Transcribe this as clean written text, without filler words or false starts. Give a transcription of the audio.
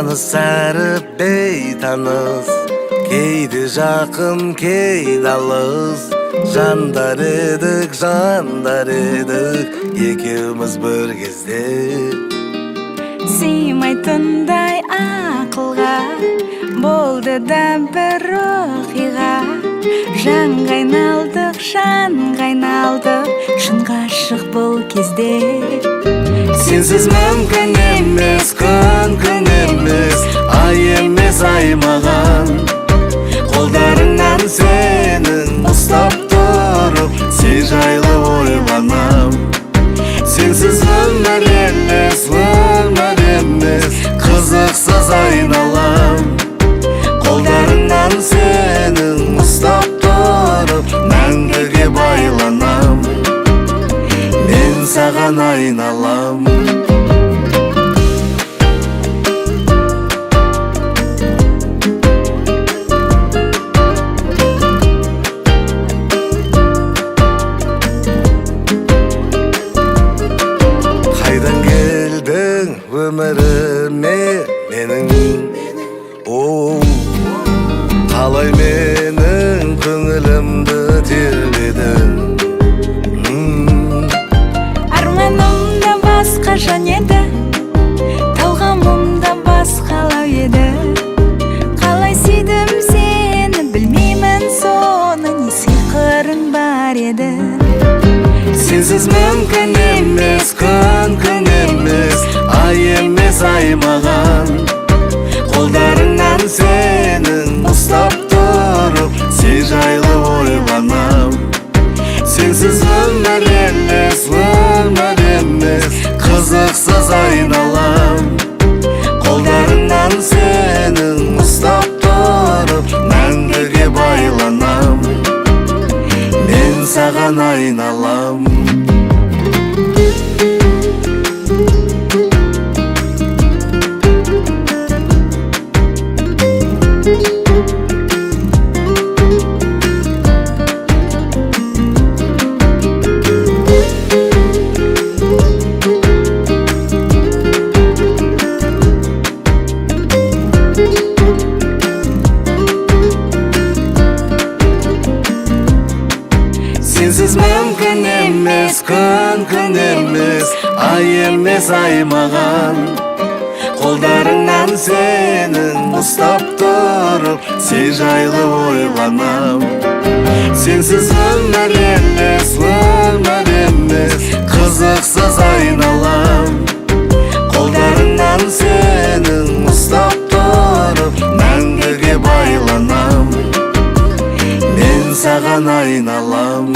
Tanыс әрі бейтаныс, кейде жақын, кейде алыс. Жандар едік, екеуміз бір кезде. Сыймайтындай ақылға болды да бір оқиға. Жанға айналдық, шынға ғашық бұл кезде. Сенсіз мүмкін емес, күн емес, ай емес аймаған. Қолдарыңнан сенің ұстап тұрып, сен жайлы ойланам. Сенсіз өмір емес, қызықсыз айналам. Қолдарыңнан сенің ұстап тұрып, мәңгіге байланам. Мен саған айналам. Қайдан келдің өміріме менің, қалай менің көңілімді тербедің. Арманымда басқа жан еді, талғамымда басқалау еді. Қалай сүйдім сені білмеймін, соны не сиқырың бар еді. Сенсіз мүмкін емес, күн емес, ай емес аймаған. Қолдарыңнан сенің ұстап тұрып, сен жайлы ойланам. Сенсіз өмір емес, қызықсыз айналам. Қолдарыңнан сенің ұстап тұрып, мәңгіге байланам. Мен саған айналам. Сенсіз мүмкін емес, күн емес, ай емес аймаған. Қолдарыңнан сенің ұстап тұрып, сен жайлы ойланам. Сенсіз өмір емес, қызықсыз айналам. Қолдарыңнан сенің ұстап тұрып, мәңгіге байланам. Мен саған айналам.